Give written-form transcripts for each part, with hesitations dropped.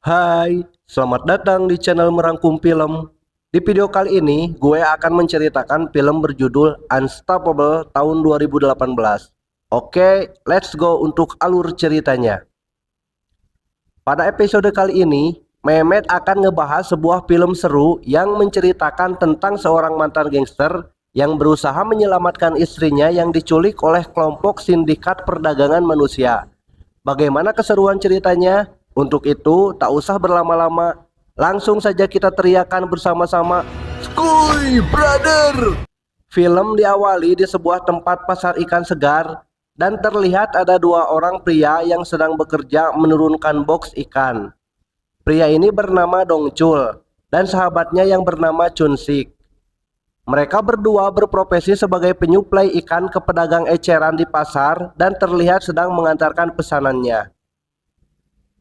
Hai, selamat datang di channel Merangkum Film. Di video kali ini, gue akan menceritakan film berjudul Unstoppable tahun 2018. Oke, let's go untuk alur ceritanya. Pada episode kali ini, Mehmet akan ngebahas sebuah film seru yang menceritakan tentang seorang mantan gangster yang berusaha menyelamatkan istrinya yang diculik oleh kelompok sindikat perdagangan manusia. Bagaimana keseruan ceritanya? Untuk itu, tak usah berlama-lama, langsung saja kita teriakan bersama-sama, "Skuy, brother!" Film diawali di sebuah tempat pasar ikan segar, dan terlihat ada dua orang pria yang sedang bekerja menurunkan box ikan. Pria ini bernama Dongchul, dan sahabatnya yang bernama Chunsik. Mereka berdua berprofesi sebagai penyuplai ikan ke pedagang eceran di pasar dan terlihat sedang mengantarkan pesanannya.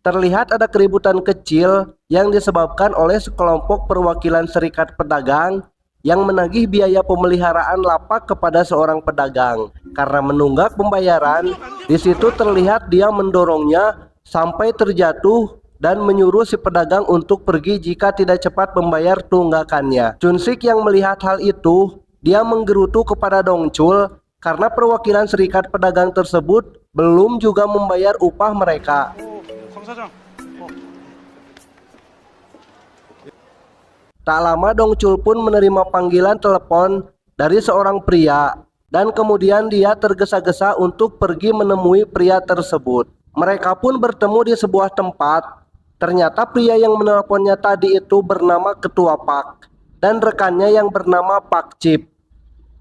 Terlihat ada keributan kecil yang disebabkan oleh sekelompok perwakilan serikat pedagang yang menagih biaya pemeliharaan lapak kepada seorang pedagang. Karena menunggak pembayaran, di situ terlihat dia mendorongnya sampai terjatuh dan menyuruh si pedagang untuk pergi jika tidak cepat membayar tunggakannya. Chunsik yang melihat hal itu, dia menggerutu kepada Dongchul karena perwakilan serikat pedagang tersebut belum juga membayar upah mereka. Tak lama Dongchul pun menerima panggilan telepon dari seorang pria dan kemudian dia tergesa-gesa untuk pergi menemui pria tersebut. Mereka pun bertemu di sebuah tempat. Ternyata pria yang menelponnya tadi itu bernama Ketua Pak dan rekannya yang bernama Pak Chip.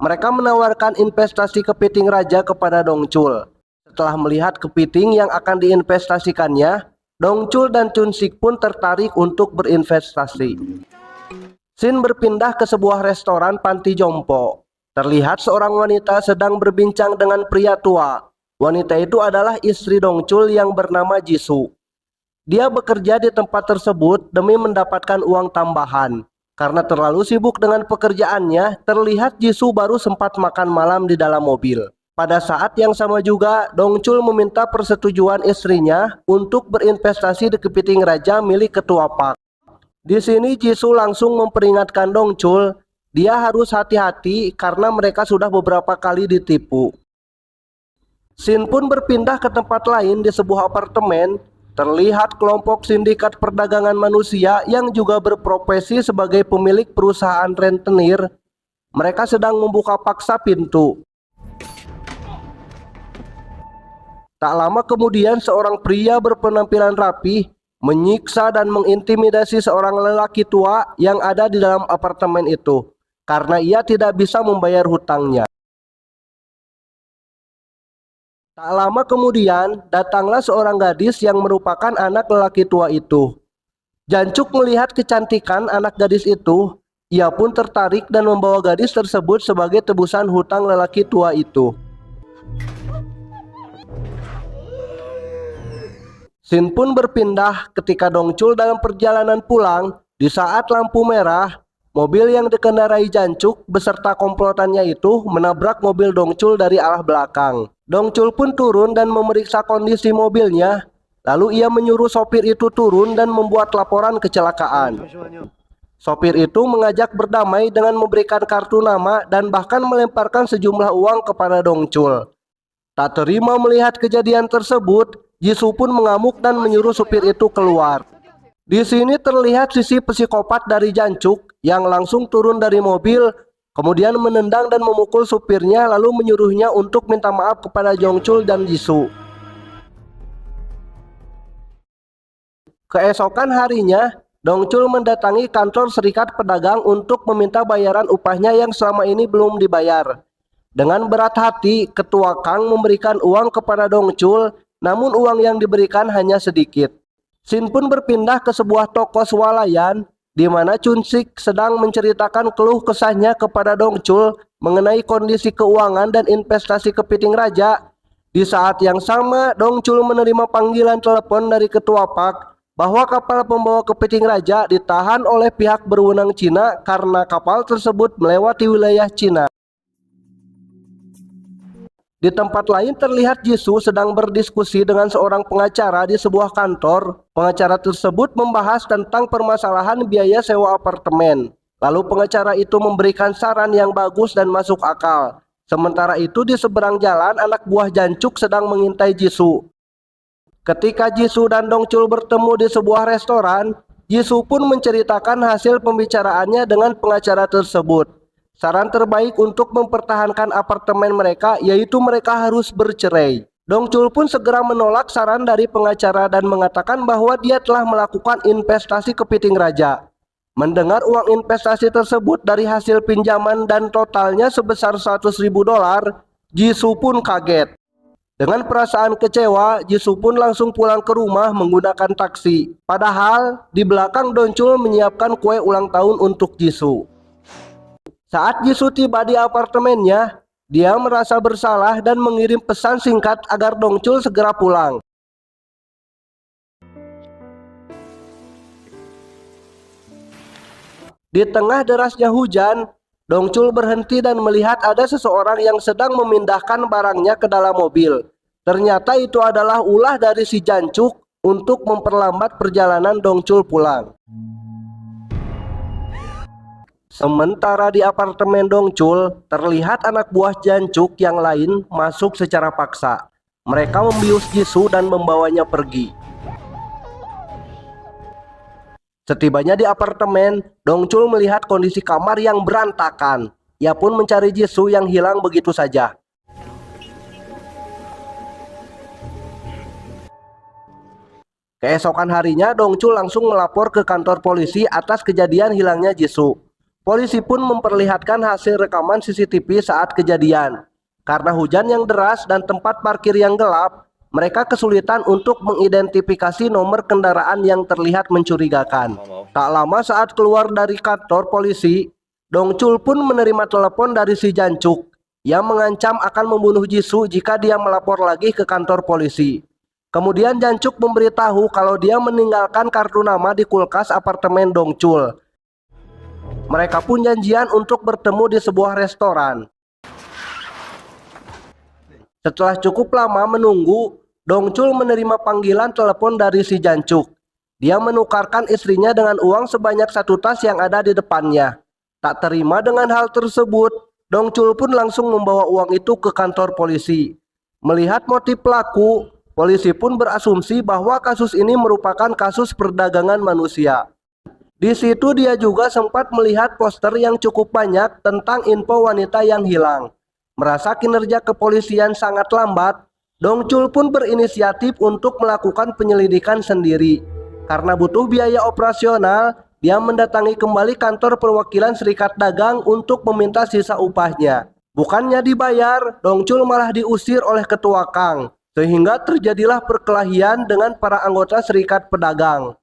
Mereka menawarkan investasi kepiting raja kepada Dongchul. Setelah melihat kepiting yang akan diinvestasikannya, Dongchul dan Chunsik pun tertarik untuk berinvestasi. Scene berpindah ke sebuah restoran panti jompo. Terlihat seorang wanita sedang berbincang dengan pria tua. Wanita itu adalah istri Dongchul yang bernama Jisoo. Dia bekerja di tempat tersebut demi mendapatkan uang tambahan. Karena terlalu sibuk dengan pekerjaannya, terlihat Jisoo baru sempat makan malam di dalam mobil. Pada saat yang sama juga, Dongchul meminta persetujuan istrinya untuk berinvestasi di kepiting raja milik Ketua Pak. Di sini Jisoo langsung memperingatkan Dongchul, dia harus hati-hati karena mereka sudah beberapa kali ditipu. Scene pun berpindah ke tempat lain di sebuah apartemen. Terlihat kelompok sindikat perdagangan manusia yang juga berprofesi sebagai pemilik perusahaan rentenir. Mereka sedang membuka paksa pintu. Tak lama kemudian seorang pria berpenampilan rapi menyiksa dan mengintimidasi seorang lelaki tua yang ada di dalam apartemen itu karena ia tidak bisa membayar hutangnya. Tak lama kemudian datanglah seorang gadis yang merupakan anak lelaki tua itu. Jancuk melihat kecantikan anak gadis itu, ia pun tertarik dan membawa gadis tersebut sebagai tebusan hutang lelaki tua itu. Scene pun berpindah ketika Dongchul dalam perjalanan pulang. Di saat lampu merah, mobil yang dikendarai Jancuk beserta komplotannya itu menabrak mobil Dongchul dari arah belakang. Dongchul pun turun dan memeriksa kondisi mobilnya. Lalu ia menyuruh sopir itu turun dan membuat laporan kecelakaan. Sopir itu mengajak berdamai dengan memberikan kartu nama dan bahkan melemparkan sejumlah uang kepada Dongchul. Tak terima melihat kejadian tersebut, Jisoo pun mengamuk dan menyuruh supir itu keluar. Di sini terlihat sisi psikopat dari Jancuk yang langsung turun dari mobil, kemudian menendang dan memukul supirnya lalu menyuruhnya untuk minta maaf kepada Dongchul dan Jisoo. Keesokan harinya, Dongchul mendatangi kantor serikat pedagang untuk meminta bayaran upahnya yang selama ini belum dibayar. Dengan berat hati, Ketua Kang memberikan uang kepada Dongchul, namun uang yang diberikan hanya sedikit. Scene pun berpindah ke sebuah toko swalayan, di mana Chunsik sedang menceritakan keluh kesahnya kepada Dongchul mengenai kondisi keuangan dan investasi kepiting raja. Di saat yang sama, Dongchul menerima panggilan telepon dari Ketua Pak bahwa kapal pembawa kepiting raja ditahan oleh pihak berwenang Cina karena kapal tersebut melewati wilayah Cina. Di tempat lain terlihat Jisoo sedang berdiskusi dengan seorang pengacara di sebuah kantor. Pengacara tersebut membahas tentang permasalahan biaya sewa apartemen. Lalu pengacara itu memberikan saran yang bagus dan masuk akal. Sementara itu di seberang jalan anak buah Jancuk sedang mengintai Jisoo. Ketika Jisoo dan Dongchul bertemu di sebuah restoran, Jisoo pun menceritakan hasil pembicaraannya dengan pengacara tersebut. Saran terbaik untuk mempertahankan apartemen mereka yaitu mereka harus bercerai. Dongchul pun segera menolak saran dari pengacara dan mengatakan bahwa dia telah melakukan investasi kepiting raja. Mendengar uang investasi tersebut dari hasil pinjaman dan totalnya sebesar $100.000, Jisoo pun kaget. Dengan perasaan kecewa, Jisoo pun langsung pulang ke rumah menggunakan taksi. Padahal di belakang Dongchul menyiapkan kue ulang tahun untuk Jisoo. Saat Jisoo tiba di apartemennya, dia merasa bersalah dan mengirim pesan singkat agar Dongchul segera pulang. Di tengah derasnya hujan, Dongchul berhenti dan melihat ada seseorang yang sedang memindahkan barangnya ke dalam mobil. Ternyata itu adalah ulah dari si Jancuk untuk memperlambat perjalanan Dongchul pulang. Sementara di apartemen Dongchul, terlihat anak buah Jancuk yang lain masuk secara paksa. Mereka membius Jisoo dan membawanya pergi. Setibanya di apartemen, Dongchul melihat kondisi kamar yang berantakan. Ia pun mencari Jisoo yang hilang begitu saja. Keesokan harinya, Dongchul langsung melapor ke kantor polisi atas kejadian hilangnya Jisoo. Polisi pun memperlihatkan hasil rekaman CCTV saat kejadian. Karena hujan yang deras dan tempat parkir yang gelap, mereka kesulitan untuk mengidentifikasi nomor kendaraan yang terlihat mencurigakan. Tak lama saat keluar dari kantor polisi, Dongchul pun menerima telepon dari si Jancuk. Ia mengancam akan membunuh Jisoo jika dia melapor lagi ke kantor polisi. Kemudian Jancuk memberitahu kalau dia meninggalkan kartu nama di kulkas apartemen Dongchul. Mereka pun janjian untuk bertemu di sebuah restoran. Setelah cukup lama menunggu, Dongchul menerima panggilan telepon dari si Jancuk. Dia menukarkan istrinya dengan uang sebanyak 1 tas yang ada di depannya. Tak terima dengan hal tersebut, Dongchul pun langsung membawa uang itu ke kantor polisi. Melihat motif pelaku, polisi pun berasumsi bahwa kasus ini merupakan kasus perdagangan manusia. Di situ dia juga sempat melihat poster yang cukup banyak tentang info wanita yang hilang. Merasa kinerja kepolisian sangat lambat, Dongchul pun berinisiatif untuk melakukan penyelidikan sendiri. Karena butuh biaya operasional, dia mendatangi kembali kantor perwakilan Serikat Dagang untuk meminta sisa upahnya. Bukannya dibayar, Dongchul malah diusir oleh ketua Kang, sehingga terjadilah perkelahian dengan para anggota Serikat Pedagang.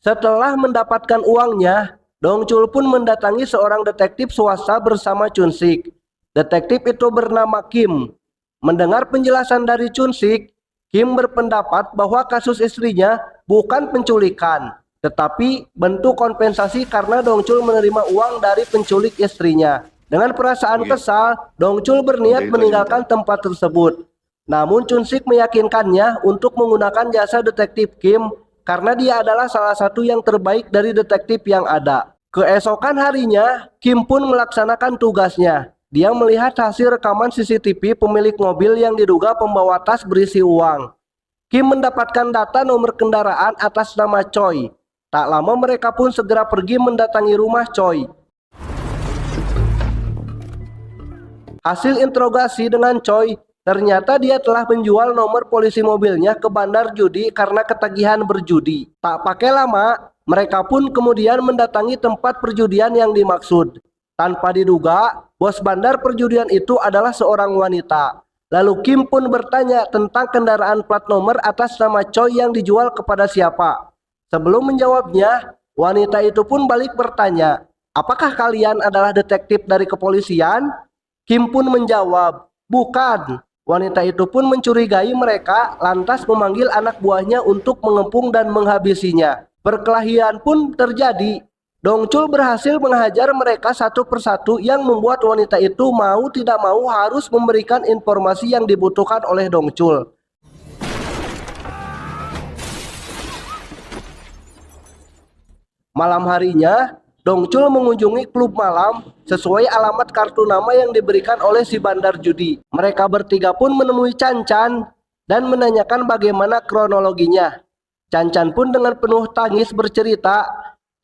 Setelah mendapatkan uangnya, Dongchul pun mendatangi seorang detektif swasta bersama Chun-sik. Detektif itu bernama Kim. Mendengar penjelasan dari Chun-sik, Kim berpendapat bahwa kasus istrinya bukan penculikan, tetapi bentuk kompensasi karena Dongchul menerima uang dari penculik istrinya. Dengan perasaan kesal, Dongchul berniat meninggalkan tempat tersebut. Namun Chun-sik meyakinkannya untuk menggunakan jasa detektif Kim karena dia adalah salah satu yang terbaik dari detektif yang ada. Keesokan harinya, Kim pun melaksanakan tugasnya. Dia melihat hasil rekaman CCTV pemilik mobil yang diduga pembawa tas berisi uang. Kim mendapatkan data nomor kendaraan atas nama Choi. Tak lama mereka pun segera pergi mendatangi rumah Choi. Hasil interogasi dengan Choi, ternyata dia telah menjual nomor polisi mobilnya ke bandar judi karena ketagihan berjudi. Tak pakai lama, mereka pun kemudian mendatangi tempat perjudian yang dimaksud. Tanpa diduga, bos bandar perjudian itu adalah seorang wanita. Lalu Kim pun bertanya tentang kendaraan plat nomor atas nama Choi yang dijual kepada siapa. Sebelum menjawabnya, wanita itu pun balik bertanya, "Apakah kalian adalah detektif dari kepolisian?" Kim pun menjawab, "Bukan." Wanita itu pun mencurigai mereka, lantas memanggil anak buahnya untuk mengepung dan menghabisinya. Perkelahian pun terjadi. Dongcul berhasil menghajar mereka satu persatu yang membuat wanita itu mau tidak mau harus memberikan informasi yang dibutuhkan oleh Dongcul. Malam harinya, Dongcul mengunjungi klub malam sesuai alamat kartu nama yang diberikan oleh si bandar judi. Mereka bertiga pun menemui Chan Chan dan menanyakan bagaimana kronologinya. Chan Chan pun dengan penuh tangis bercerita.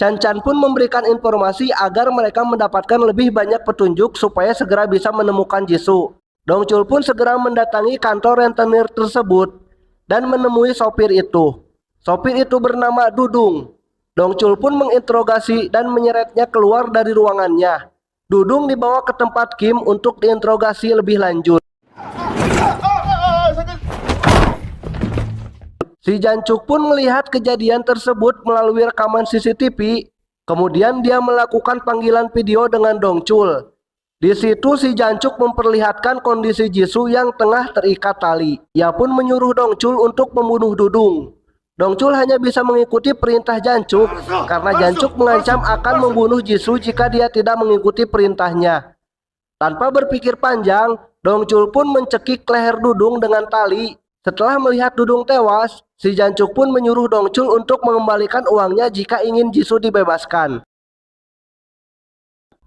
Chan Chan pun memberikan informasi agar mereka mendapatkan lebih banyak petunjuk supaya segera bisa menemukan Jisoo. Dongcul pun segera mendatangi kantor rentenir tersebut dan menemui sopir itu. Sopir itu bernama Dudung. Dongcul pun menginterogasi dan menyeretnya keluar dari ruangannya. Dudung dibawa ke tempat Kim untuk diinterogasi lebih lanjut. Si Jancuk pun melihat kejadian tersebut melalui rekaman CCTV. Kemudian dia melakukan panggilan video dengan Dongcul. Di situ si Jancuk memperlihatkan kondisi Jisoo yang tengah terikat tali. Ia pun menyuruh Dongcul untuk membunuh Dudung. Dongcul hanya bisa mengikuti perintah Jancuk karena Jancuk mengancam akan membunuh Jisoo jika dia tidak mengikuti perintahnya. Tanpa berpikir panjang, Dongcul pun mencekik leher Dudung dengan tali. Setelah melihat Dudung tewas, si Jancuk pun menyuruh Dongcul untuk mengembalikan uangnya jika ingin Jisoo dibebaskan.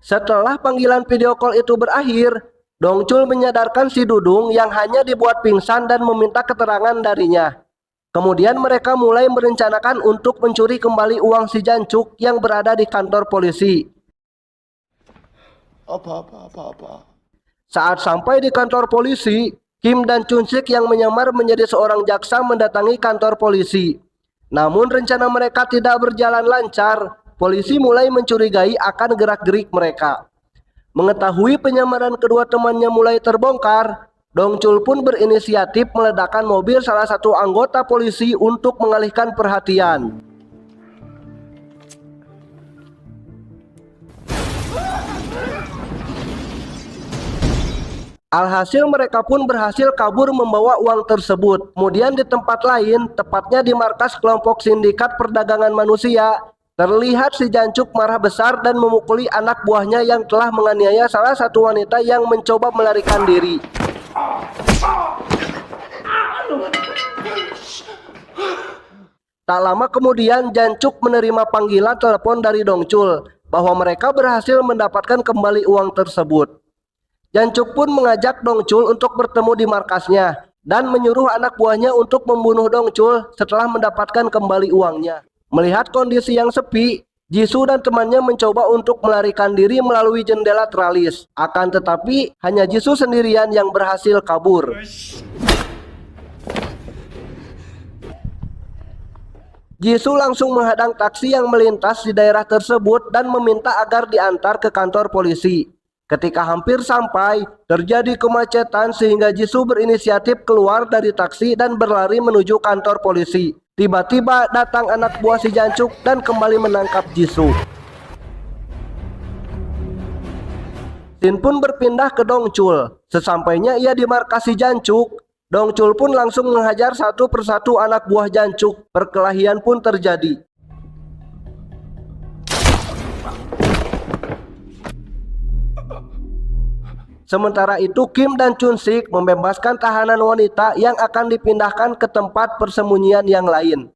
Setelah panggilan video call itu berakhir, Dongcul menyadarkan si Dudung yang hanya dibuat pingsan dan meminta keterangan darinya. Kemudian mereka mulai merencanakan untuk mencuri kembali uang si Jancuk yang berada di kantor polisi. Saat sampai di kantor polisi, Kim dan Chun-sik yang menyamar menjadi seorang jaksa mendatangi kantor polisi. Namun rencana mereka tidak berjalan lancar. Polisi mulai mencurigai akan gerak-gerik mereka. Mengetahui penyamaran kedua temannya mulai terbongkar, Dongcul pun berinisiatif meledakkan mobil salah satu anggota polisi untuk mengalihkan perhatian. Alhasil mereka pun berhasil kabur membawa uang tersebut. Kemudian di tempat lain, tepatnya di markas kelompok sindikat perdagangan manusia, terlihat si Jancuk marah besar dan memukuli anak buahnya yang telah menganiaya salah satu wanita yang mencoba melarikan diri. Tak lama kemudian Jancuk menerima panggilan telepon dari Dongcul bahwa mereka berhasil mendapatkan kembali uang tersebut. Jancuk pun mengajak Dongcul untuk bertemu di markasnya dan menyuruh anak buahnya untuk membunuh Dongcul setelah mendapatkan kembali uangnya. Melihat kondisi yang sepi, Jisoo dan temannya mencoba untuk melarikan diri melalui jendela teralis. Akan tetapi, hanya Jisoo sendirian yang berhasil kabur. Jisoo langsung menghadang taksi yang melintas di daerah tersebut dan meminta agar diantar ke kantor polisi. Ketika hampir sampai, terjadi kemacetan sehingga Jisoo berinisiatif keluar dari taksi dan berlari menuju kantor polisi. Tiba-tiba datang anak buah si Jancuk dan kembali menangkap Jisoo. Scene pun berpindah ke Dongcul. Sesampainya ia di markas si Jancuk, Dongcul pun langsung menghajar satu persatu anak buah Jancuk. Perkelahian pun terjadi. Sementara itu Kim dan Chun-sik membebaskan tahanan wanita yang akan dipindahkan ke tempat persembunyian yang lain.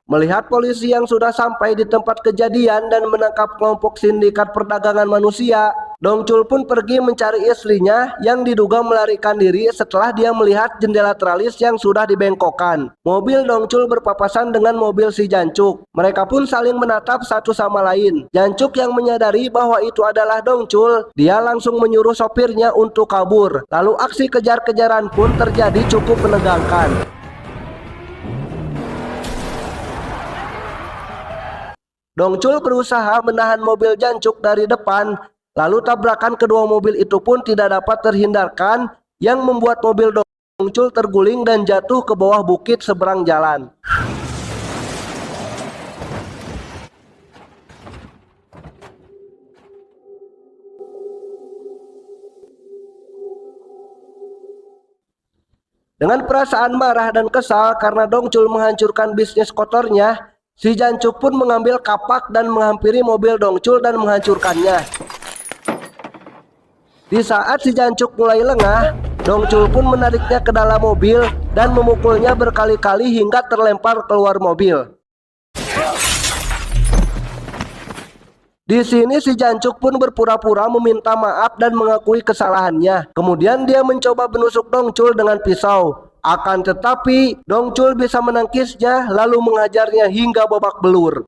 Melihat polisi yang sudah sampai di tempat kejadian dan menangkap kelompok sindikat perdagangan manusia, Dongcul pun pergi mencari istrinya yang diduga melarikan diri setelah dia melihat jendela teralis yang sudah dibengkokkan. Mobil Dongcul berpapasan dengan mobil si Jancuk. Mereka pun saling menatap satu sama lain. Jancuk yang menyadari bahwa itu adalah Dongcul, dia langsung menyuruh sopirnya untuk kabur. Lalu aksi kejar-kejaran pun terjadi cukup menegangkan. Dongcul berusaha menahan mobil Jancuk dari depan, lalu tabrakan kedua mobil itu pun tidak dapat terhindarkan yang membuat mobil Dongcul terguling dan jatuh ke bawah bukit seberang jalan. Dengan perasaan marah dan kesal karena Dongcul menghancurkan bisnis kotornya, si Jancuk pun mengambil kapak dan menghampiri mobil Dongcul dan menghancurkannya. Di saat si Jancuk mulai lengah, Dongcul pun menariknya ke dalam mobil dan memukulnya berkali-kali hingga terlempar keluar mobil. Di sini si Jancuk pun berpura-pura meminta maaf dan mengakui kesalahannya. Kemudian dia mencoba menusuk Dongcul dengan pisau. Akan tetapi Dongcul bisa menangkisnya lalu menghajarnya hingga babak belur.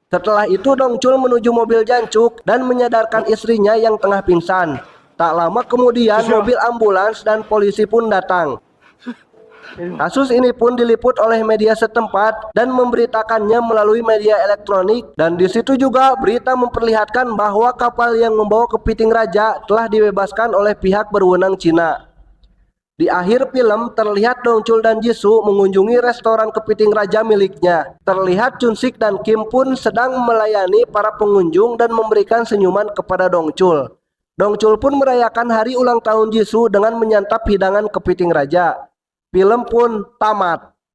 Setelah itu Dongcul menuju mobil Jancuk dan menyadarkan istrinya yang tengah pingsan. Tak lama kemudian mobil ambulans dan polisi pun datang. Kasus ini pun diliput oleh media setempat dan memberitakannya melalui media elektronik, dan di situ juga berita memperlihatkan bahwa kapal yang membawa kepiting raja telah dibebaskan oleh pihak berwenang Cina. Di akhir film terlihat Dongcul dan Jisoo mengunjungi restoran kepiting raja miliknya. Terlihat Chun-sik dan Kim pun sedang melayani para pengunjung dan memberikan senyuman kepada Dongcul. Dongcul pun merayakan hari ulang tahun Jisoo dengan menyantap hidangan kepiting raja. Film pun tamat.